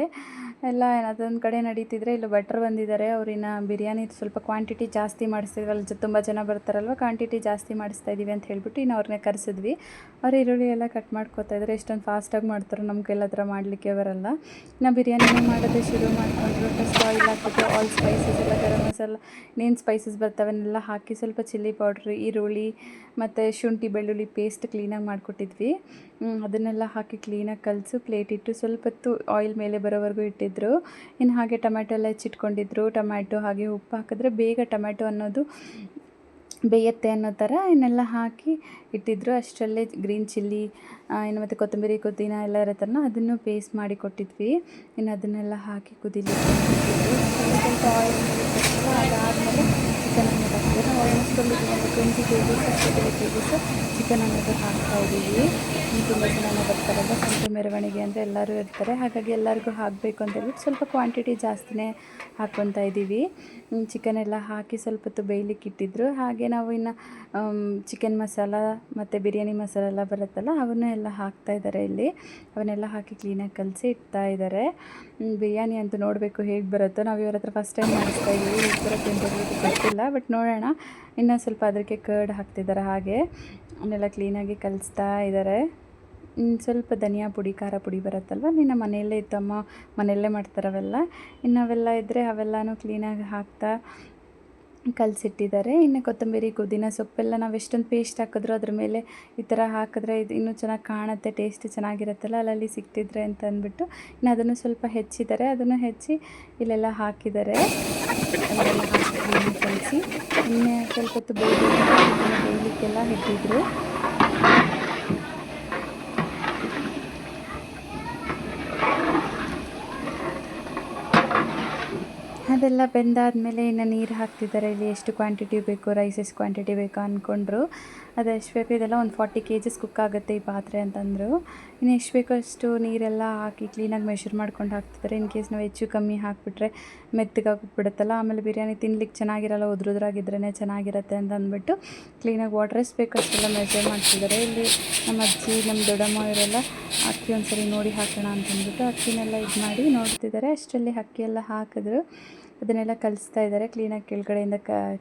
ಎಲ್ಲ ಅದೊಂದು ಕಡೆ ನಡೀತಿದ್ರೆ ಇಲ್ಲಿ ಭಟ್ರು ಬಂದಿದ್ದಾರೆ. ಅವ್ರಿನ್ನ ಬಿರಿಯಾನಿ ಸ್ವಲ್ಪ ಕ್ವಾಂಟಿಟಿ ಜಾಸ್ತಿ ಮಾಡಿಸ್ತಿದ್ವಲ್ಲ, ತುಂಬ ಜನ ಬರ್ತಾರಲ್ವ, ಕ್ವಾಂಟಿಟಿ ಜಾಸ್ತಿ ಮಾಡಿಸ್ತಾ ಇದ್ದೀವಿ ಅಂತ ಹೇಳ್ಬಿಟ್ಟು ಇನ್ನು ಅವ್ರನ್ನೇ ಕರೆಸಿದ್ವಿ. ಅವ್ರು ಈರುಳ್ಳಿ ಎಲ್ಲ ಕಟ್ ಮಾಡ್ಕೊತಾ ಇದ್ದಾರೆ. ಎಷ್ಟೊಂದು ಫಾಸ್ಟಾಗಿ ಮಾಡ್ತಾರೆ, ನಮ್ಮ ಕೈಲ ಹತ್ರ ಮಾಡಲಿಕ್ಕೆ ಬರಲ್ಲ. ಇನ್ನು ಬಿರಿಯಾನಿನ ಮಾಡೋದೇ ಶುರು ಮಾಡಿಕೊಂಡ್ರು. ಫಸ್ಟ್ ಆಯಿಲ್ ಹಾಕ್ಬಿಟ್ಟು ಆಲ್ ಸ್ಪೈಸಸ್ ಎಲ್ಲ, ಗರಂ ಮಸಾಲ, ಇನ್ನೇನು ಸ್ಪೈಸಸ್ ಬರ್ತವನ್ನೆಲ್ಲ ಹಾಕಿ ಸ್ವಲ್ಪ ಚಿಲ್ಲಿ ಪೌಡ್ರು, ಈರುಳ್ಳಿ ಮತ್ತು ಶುಂಠಿ ಬೆಳ್ಳುಳ್ಳಿ ಪೇಸ್ಟ್ ಕ್ಲೀನಾಗಿ ಮಾಡಿಕೊಟ್ಟಿದ್ವಿ. ಅದನ್ನೆಲ್ಲ ಹಾಕಿ ಕ್ಲೀನಾಗಿ ಕಲಸು ಪ್ಲೇಟ್ ಇಟ್ಟು ಸ್ವಲ್ಪ ಹೊತ್ತು ಆಯಿಲ್ ಮೇಲೆ ಬರೋವರೆಗೂ ಇಟ್ಟಿದ್ದರು. ಇನ್ನು ಹಾಗೆ ಟೊಮ್ಯಾಟೊ ಎಲ್ಲ ಹೆಚ್ಚಿಟ್ಕೊಂಡಿದ್ರು. ಟೊಮ್ಯಾಟೊ ಹಾಗೆ ಉಪ್ಪು ಹಾಕಿದ್ರೆ ಬೇಗ ಟೊಮ್ಯಾಟೊ ಅನ್ನೋದು ಬೇಯುತ್ತೆ ಅನ್ನೋ ಥರ ಇನ್ನೆಲ್ಲ ಹಾಕಿ ಇಟ್ಟಿದ್ದರು. ಅಷ್ಟರಲ್ಲೇ ಗ್ರೀನ್ ಚಿಲ್ಲಿ ಇನ್ನು ಮತ್ತು ಕೊತ್ತಂಬರಿ ಪುದೀನ ಎಲ್ಲ ಇರುತ್ತಲ್ಲ ಅದನ್ನು ಪೇಸ್ಟ್ ಮಾಡಿ ಕೊಟ್ಟಿದ್ವಿ. ಇನ್ನು ಅದನ್ನೆಲ್ಲ ಹಾಕಿ ಕುದಿಲಿಕ್ಕೆ ಸ್ವಲ್ಪ ಆಯಿಲ್ ಅದಾದಮೇಲೆ ಚಿಕನ್ ಅನ್ನೋದು ಹಾಕ್ತೀವಿ. ನಾವು ಆಲ್ಮೋಸ್ಟ್ ಒಂದು 20 kgs ಚಿಕನ್ ಅನ್ನೋದು ಹಾಕ್ತಾಯಿದ್ದೀವಿ. ತುಂಬ ಜನ ಬರ್ತಾರಲ್ಲ, ಸಂತೆ ಮೆರವಣಿಗೆ ಅಂದರೆ ಎಲ್ಲರೂ ಇರ್ತಾರೆ, ಹಾಗಾಗಿ ಎಲ್ಲರಿಗೂ ಹಾಕಬೇಕು ಅಂತ ಹೇಳ್ಬಿಟ್ಟು ಸ್ವಲ್ಪ ಕ್ವಾಂಟಿಟಿ ಜಾಸ್ತಿನೇ ಹಾಕ್ಕೊತಾ ಇದ್ದೀವಿ. ಚಿಕನ್ ಎಲ್ಲ ಹಾಕಿ ಸ್ವಲ್ಪ ಹೊತ್ತು ಬೇಯಲಿಕ್ಕೆ ಇಟ್ಟಿದ್ರು. ಹಾಗೆ ನಾವು ಇನ್ನು ಚಿಕನ್ ಮಸಾಲ ಮತ್ತು ಬಿರಿಯಾನಿ ಮಸಾಲ ಎಲ್ಲ ಬರುತ್ತಲ್ಲ ಅವನ್ನೆಲ್ಲ ಹಾಕ್ತಾಯಿದ್ದಾರೆ ಇಲ್ಲಿ. ಅವನ್ನೆಲ್ಲ ಹಾಕಿ ಕ್ಲೀನಾಗಿ ಕಲಸಿ ಇಡ್ತಾ ಇದ್ದಾರೆ. ಬಿರಿಯಾನಿ ಅಂತೂ ನೋಡಬೇಕು ಹೇಗೆ ಬರುತ್ತೋ. ನಾವು ಇವ್ರ ಹತ್ರ ಫಸ್ಟ್ ಟೈಮ್ ಮಾಡಿಸ್ತಾ ಇದ್ದೀವಿ, ಈ ಥರ ಗೊತ್ತಿಲ್ಲ, ಬಟ್ ನೋಡೋಣ. ಇನ್ನೂ ಸ್ವಲ್ಪ ಅದಕ್ಕೆ ಕರ್ಡ್ ಹಾಕ್ತಿದ್ದಾರೆ. ಹಾಗೆ ಅವನ್ನೆಲ್ಲ ಕ್ಲೀನಾಗಿ ಕಲಿಸ್ತಾ ಇದ್ದಾರೆ. ಸ್ವಲ್ಪ ಧನಿಯಾ ಪುಡಿ, ಖಾರ ಪುಡಿ ಬರುತ್ತಲ್ವ, ನಿನ್ನ ಮನೆಯಲ್ಲೇ ಇತ್ತು, ಅಮ್ಮ ಮನೆಯಲ್ಲೇ ಮಾಡ್ತಾರೆ ಅವೆಲ್ಲ. ಇನ್ನು ಅವೆಲ್ಲ ಇದ್ದರೆ ಅವೆಲ್ಲನೂ ಕ್ಲೀನಾಗಿ ಹಾಕ್ತಾ ಕಲಸಿಟ್ಟಿದ್ದಾರೆ. ಇನ್ನು ಕೊತ್ತಂಬರಿ ಪುದೀನ ಸೊಪ್ಪೆಲ್ಲ ನಾವು ಎಷ್ಟೊಂದು ಪೇಸ್ಟ್ ಹಾಕಿದ್ರು ಅದ್ರ ಮೇಲೆ ಈ ಥರ ಹಾಕಿದ್ರೆ ಇದು ಇನ್ನೂ ಚೆನ್ನಾಗಿ ಕಾಣುತ್ತೆ, ಟೇಸ್ಟ್ ಚೆನ್ನಾಗಿರುತ್ತಲ್ಲ ಅಲ್ಲಲ್ಲಿ ಸಿಕ್ತಿದ್ರೆ ಅಂತ ಅಂದ್ಬಿಟ್ಟು ಇನ್ನು ಅದನ್ನು ಸ್ವಲ್ಪ ಹೆಚ್ಚಿದ್ದಾರೆ. ಅದನ್ನು ಹೆಚ್ಚಿ ಇಲ್ಲೆಲ್ಲ ಹಾಕಿದ್ದಾರೆ. ಅಲ್ಲೆಲ್ಲ ಹಾಕಿ ಕಲಿಸಿ ಇನ್ನು ಸ್ವಲ್ಪ ಹೊತ್ತು ಬೇಯಲಿಕ್ಕೆಲ್ಲ ಇಟ್ಟಿದ್ರು. ಅದೆಲ್ಲ ಬೆಂದಾದಮೇಲೆ ಇನ್ನು ನೀರು ಹಾಕ್ತಿದ್ದಾರೆ. ಇಲ್ಲಿ ಎಷ್ಟು ಕ್ವಾಂಟಿಟಿ ಬೇಕು, ರೈಸ್ ಎಷ್ಟು ಕ್ವಾಂಟಿಟಿ ಬೇಕು ಅಂದ್ಕೊಂಡ್ರು. ಅದು ಎಷ್ಟು ಬೇಕು, ಇದೆಲ್ಲ ಒಂದು 40 kgs ಕುಕ್ ಆಗುತ್ತೆ ಈ ಪಾತ್ರೆ ಅಂತಂದರು. ಇನ್ನು ಎಷ್ಟು ಬೇಕೋ ಅಷ್ಟು ನೀರೆಲ್ಲ ಹಾಕಿ ಕ್ಲೀನಾಗಿ ಮೆಷರ್ ಮಾಡ್ಕೊಂಡು ಹಾಕ್ತಿದ್ದಾರೆ. ಇನ್ ಕೇಸ್ ನಾವು ಹೆಚ್ಚು ಕಮ್ಮಿ ಹಾಕಿಬಿಟ್ರೆ ಮೆತ್ತಗಾಗಿಬಿಡುತ್ತಲ್ಲ, ಆಮೇಲೆ ಬಿರಿಯಾನಿ ತಿನ್ಲಿಕ್ಕೆ ಚೆನ್ನಾಗಿರಲ್ಲ, ಉದ್ರುದ್ರಾಗಿದ್ರೇ ಚೆನ್ನಾಗಿರುತ್ತೆ ಅಂತ ಅಂದ್ಬಿಟ್ಟು ಕ್ಲೀನಾಗಿ ವಾಟರ್ ಎಷ್ಟು ಬೇಕೋ ಅಷ್ಟೆಲ್ಲ ಮೆಷರ್ ಮಾಡ್ತಿದ್ದಾರೆ. ಇಲ್ಲಿ ನಮ್ಮ ಅಜ್ಜಿ, ನಮ್ಮ ದೊಡ್ಡಮ್ಮ ಇವರೆಲ್ಲ ಅಕ್ಕಿ ಒಂದ್ಸರಿ ನೋಡಿ ಹಾಕೋಣ ಅಂತಂದ್ಬಿಟ್ಟು ಅಕ್ಕಿನೆಲ್ಲ ಇದು ಮಾಡಿ ನೋಡ್ತಿದ್ದಾರೆ. ಅಷ್ಟರಲ್ಲಿ ಅಕ್ಕಿ ಎಲ್ಲ ಹಾಕಿದ್ರು. ಅದನ್ನೆಲ್ಲ ಕಲಿಸ್ತಾ ಇದ್ದಾರೆ. ಕ್ಲೀನಾಗಿ ಕೆಳಗಡೆಯಿಂದ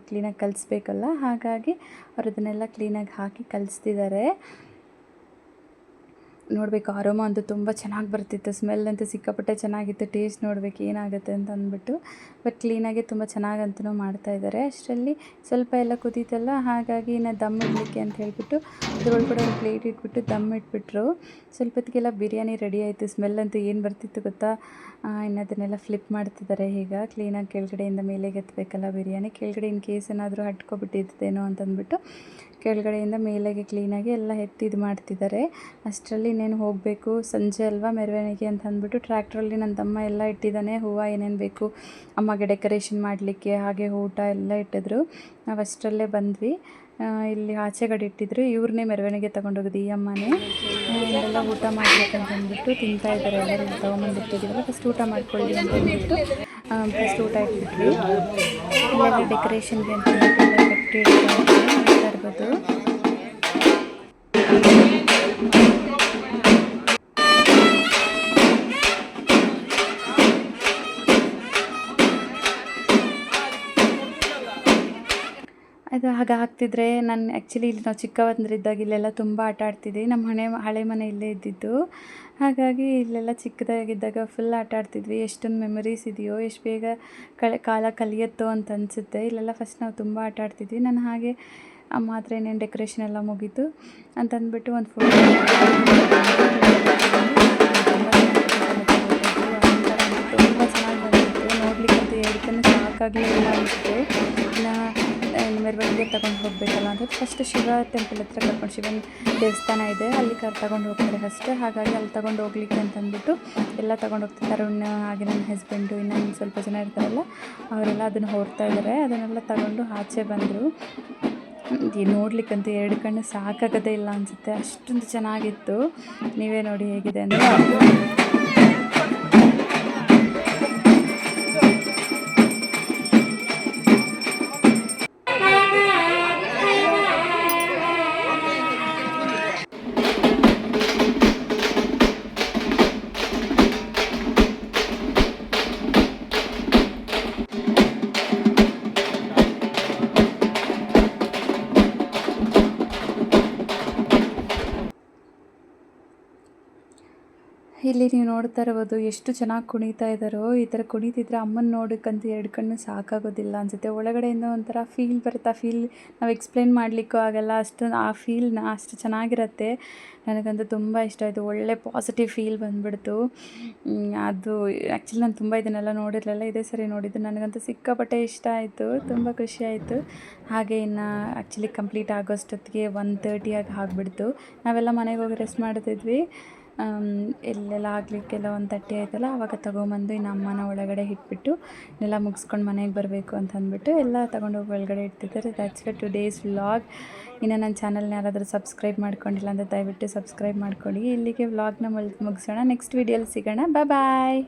ಕ್ಲೀನಾಗಿ ಕಲಿಸ್ಬೇಕಲ್ಲ, ಹಾಗಾಗಿ ಅವರು ಅದನ್ನೆಲ್ಲ ಕ್ಲೀನಾಗಿ ಹಾಕಿ ಕಲಿಸ್ತಿದ್ದಾರೆ. ನೋಡಬೇಕು, ಅರೋಮಾ ಅಂತೂ ತುಂಬ ಚೆನ್ನಾಗಿ ಬರ್ತಿತ್ತು, ಸ್ಮೆಲ್ ಅಂತೂ ಸಿಕ್ಕಾಪಟ್ಟೆ ಚೆನ್ನಾಗಿತ್ತು. ಟೇಸ್ಟ್ ನೋಡಬೇಕು ಏನಾಗುತ್ತೆ ಅಂತ ಅಂದ್ಬಿಟ್ಟು, ಬಟ್ ಕ್ಲೀನಾಗಿ ತುಂಬ ಚೆನ್ನಾಗಂತೂ ಮಾಡ್ತಾಯಿದ್ದಾರೆ. ಅಷ್ಟರಲ್ಲಿ ಸ್ವಲ್ಪ ಎಲ್ಲ ಕುದೀತಲ್ಲ, ಹಾಗಾಗಿ ಇನ್ನು ದಮ್ ಇಡಲಿಕ್ಕೆ ಅಂತ ಹೇಳ್ಬಿಟ್ಟು ಅದ್ರೊಳಗಡೆ ಒಂದು ಪ್ಲೇಟ್ ಇಟ್ಬಿಟ್ಟು ದಮ್ ಇಟ್ಬಿಟ್ರು. ಸ್ವಲ್ಪ ಹೊತ್ತಿಗೆಲ್ಲ ಬಿರಿಯಾನಿ ರೆಡಿ ಆಯಿತು. ಸ್ಮೆಲ್ ಅಂತೂ ಏನು ಬರ್ತಿತ್ತು ಗೊತ್ತಾ. ಇನ್ನು ಅದನ್ನೆಲ್ಲ ಫ್ಲಿಪ್ ಮಾಡ್ತಿದ್ದಾರೆ. ಈಗ ಕ್ಲೀನಾಗಿ ಕೆಳಗಡೆಯಿಂದ ಮೇಲೆಗೆ ಎತ್ತಬೇಕಲ್ಲ ಬಿರಿಯಾನಿ, ಕೆಳಗಡೆ ಇನ್ ಕೇಸ್ ಏನಾದರೂ ಹಟ್ಕೊಬಿಟ್ಟಿದ್ದೇನೋ ಅಂತಂದ್ಬಿಟ್ಟು ಕೆಳಗಡೆಯಿಂದ ಮೇಲೆಗೆ ಕ್ಲೀನಾಗಿ ಎಲ್ಲ ಎತ್ತಿ ಇದು ಮಾಡ್ತಿದ್ದಾರೆ. ಅಷ್ಟರಲ್ಲಿ ಇನ್ನೇನು ಹೋಗಬೇಕು, ಸಂಜೆ ಅಲ್ವಾ ಮೆರವಣಿಗೆ ಅಂತ ಅಂದ್ಬಿಟ್ಟು ಟ್ರ್ಯಾಕ್ಟ್ರಲ್ಲಿ ನನ್ನ ತಮ್ಮ ಎಲ್ಲ ಇಟ್ಟಿದ್ದಾನೆ. ಹೂವು ಏನೇನು ಬೇಕು ಅಮ್ಮಗೆ ಡೆಕೋರೇಷನ್ ಮಾಡಲಿಕ್ಕೆ, ಹಾಗೆ ಊಟ ಎಲ್ಲ ಇಟ್ಟಿದ್ರು. ನಾವು ಅಷ್ಟರಲ್ಲೇ ಬಂದ್ವಿ. ಇಲ್ಲಿ ಆಚೆಗಡೆ ಇಟ್ಟಿದ್ರು, ಇವ್ರನ್ನೇ ಮೆರವಣಿಗೆ ತೊಗೊಂಡೋಗಿದ್ದು ಈ ಅಮ್ಮನೇ. ಇಲ್ಲೆಲ್ಲ ಊಟ ಮಾಡಬೇಕಂತ ಅಂದ್ಬಿಟ್ಟು ತಿಂತಾ ಇದ್ದಾರೆ. ಎಲ್ಲರೂ ತೊಗೊಂಬಂದಿಟ್ಟಿದ್ದೀವಲ್ಲ, ಫಸ್ಟ್ ಊಟ ಮಾಡ್ಕೊಳ್ಳಿ ಅಂತ ಅಂದ್ಬಿಟ್ಟು ಫಸ್ಟ್ ಊಟ ಇಟ್ಬಿಟ್ವಿ. ಇಲ್ಲೆಲ್ಲ ಡೆಕೋರೇಷನ್ಗೆ ಅಂತ ಎಲ್ಲ ಕಟ್ಟಿ ಮಾಡ್ತಾ ಇರ್ಬೋದು. ಅದು ಹಾಗೆ ಆಗ್ತಿದ್ರೆ ನಾನು ಆ್ಯಕ್ಚುಲಿ ಇಲ್ಲಿ ನಾವು ಚಿಕ್ಕವರಿದ್ದಾಗ ಇಲ್ಲೆಲ್ಲ ತುಂಬ ಆಟ ಆಡ್ತಿದ್ವಿ. ನಮ್ಮ ಹಳೆ ಮನೆ ಇಲ್ಲೇ ಇದ್ದಿದ್ದು. ಹಾಗಾಗಿ ಇಲ್ಲೆಲ್ಲ ಚಿಕ್ಕದಾಗಿದ್ದಾಗ ಫುಲ್ ಆಟ ಆಡ್ತಿದ್ವಿ. ಎಷ್ಟೊಂದು ಮೆಮೊರೀಸ್ ಇದೆಯೋ, ಎಷ್ಟು ಬೇಗ ಕಾಲ ಕಲಿಯುತ್ತೋ ಅಂತ ಅನಿಸುತ್ತೆ. ಇಲ್ಲೆಲ್ಲ ಫಸ್ಟ್ ನಾವು ತುಂಬ ಆಟ ಆಡ್ತಿದ್ವಿ. ನಾನು ಹಾಗೆ ಅಮ್ಮ ಹತ್ರ ಏನೇನು ಡೆಕೋರೇಷನ್ ಎಲ್ಲ ಮುಗೀತು ಅಂತಂದ್ಬಿಟ್ಟು ಒಂದು ಫೋಟೋ ತುಂಬ ಚೆನ್ನಾಗಿ ಬಂದಿತ್ತು. ನೋಡಲಿಕ್ಕಂತೂ ಹೇಳ್ತಾನೆ ಸಾಕಾಗಲಿಲ್ಲ ಅನಿಸ್ತು. ಮೆರವಣಿಗೆ ತಗೊಂಡು ಹೋಗಬೇಕಲ್ಲ ಅಂತ ಫಸ್ಟ್ ಶಿವ ಟೆಂಪಲ್ ಹತ್ರ ಕರ್ಕೊಂಡು, ಶಿವನ ದೇವಸ್ಥಾನ ಇದೆ ಅಲ್ಲಿ ತಗೊಂಡು ಹೋಗ್ತಾರೆ ಫಸ್ಟ್. ಹಾಗಾಗಿ ಅಲ್ಲಿ ತಗೊಂಡು ಹೋಗ್ಲಿಕ್ಕೆ ಅಂತಂದ್ಬಿಟ್ಟು ಎಲ್ಲ ತಗೊಂಡು ಹೋಗ್ತಾರೆ. ಅರುಣ್ ಹಾಗೆ ನನ್ನ ಹಸ್ಬೆಂಡು ಇನ್ನೊಂದು ಸ್ವಲ್ಪ ಜನ ಇರ್ತಾರಲ್ಲ ಅವರೆಲ್ಲ ಅದನ್ನು ಹೊರ್ತಾ ಇದ್ದಾರೆ. ಅದನ್ನೆಲ್ಲ ತಗೊಂಡು ಆಚೆ ಬಂದರು. ನೋಡ್ಲಿಕ್ಕಂತೂ 2 ಕಣ್ಣು ಸಾಕಾಗೋದೇ ಇಲ್ಲ ಅನಿಸುತ್ತೆ, ಅಷ್ಟೊಂದು ಚೆನ್ನಾಗಿತ್ತು. ನೀವೇ ನೋಡಿ ಹೇಗಿದೆ ಅಂದರೆ. ಇಲ್ಲಿ ನೀವು ನೋಡ್ತಾ ಇರ್ಬೋದು ಎಷ್ಟು ಚೆನ್ನಾಗಿ ಕುಣಿತಾ ಇದ್ದಾರೋ. ಈ ಥರ ಕುಣಿತಿದ್ರೆ ಅಮ್ಮನ ನೋಡೋಕ್ಕಂತೂ 2 ಕಣ್ಣು ಸಾಕಾಗೋದಿಲ್ಲ ಅನಿಸುತ್ತೆ. ಒಳಗಡೆಯಿಂದ ಒಂಥರ ಫೀಲ್ ಬರುತ್ತೆ. ಆ ಫೀಲ್ ನಾವು ಎಕ್ಸ್ಪ್ಲೇನ್ ಮಾಡಲಿಕ್ಕೂ ಆಗಲ್ಲ, ಆ ಫೀಲ್ನ ಅಷ್ಟು ಚೆನ್ನಾಗಿರುತ್ತೆ. ನನಗಂತೂ ತುಂಬ ಇಷ್ಟ ಆಯಿತು. ಒಳ್ಳೆ ಪಾಸಿಟಿವ್ ಫೀಲ್ ಬಂದುಬಿಡ್ತು. ಅದು ಆ್ಯಕ್ಚುಲಿ ನಾನು ತುಂಬ ಇದನ್ನೆಲ್ಲ ನೋಡಿರಲಿಲ್ಲ, ಇದೇ ಸರಿ ನೋಡಿದ್ದು. ನನಗಂತೂ ಸಿಕ್ಕಾಪಟ್ಟೆ ಇಷ್ಟ ಆಯಿತು, ತುಂಬ ಖುಷಿ ಆಯಿತು. ಹಾಗೆ ಇನ್ನು ಆ್ಯಕ್ಚುಲಿ ಕಂಪ್ಲೀಟ್ ಆಗೋಷ್ಟೊತ್ತಿಗೆ 1:30 ಆಗಿ ಆಗಿಬಿಡ್ತು. ನಾವೆಲ್ಲ ಮನೆಗೆ ಹೋಗಿ ರೆಸ್ಟ್ ಮಾಡ್ತಿದ್ವಿ. ಇಲ್ಲೆಲ್ಲ ಆಗಲಿಕ್ಕೆಲ್ಲ 1:30 ಆಯಿತಲ್ಲ, ಆವಾಗ ತೊಗೊಂಬಂದು ಇನ್ನು ಅಮ್ಮನ ಒಳಗಡೆ ಇಟ್ಬಿಟ್ಟು ಎಲ್ಲ ಮುಗಿಸ್ಕೊಂಡು ಮನೆಗೆ ಬರಬೇಕು ಅಂತ ಅಂದ್ಬಿಟ್ಟು ಎಲ್ಲ ತೊಗೊಂಡೋಗಿ ಒಳಗಡೆ ಇಡ್ತಿದ್ದಾರೆ. That's for today's vlog. ಇನ್ನು ನನ್ನ ಚಾನಲ್ನ ಯಾರಾದರೂ ಸಬ್ಸ್ಕ್ರೈಬ್ ಮಾಡ್ಕೊಂಡಿಲ್ಲ ಅಂದರೆ ದಯವಿಟ್ಟು ಸಬ್ಸ್ಕ್ರೈಬ್ ಮಾಡ್ಕೊಳ್ಳಿ. ಇಲ್ಲಿಗೆ ವ್ಲಾಗ್ನ ಮುಗಿಸೋಣ. ನೆಕ್ಸ್ಟ್ ವೀಡಿಯೋಲಿ ಸಿಗೋಣ. ಬಾಯ್.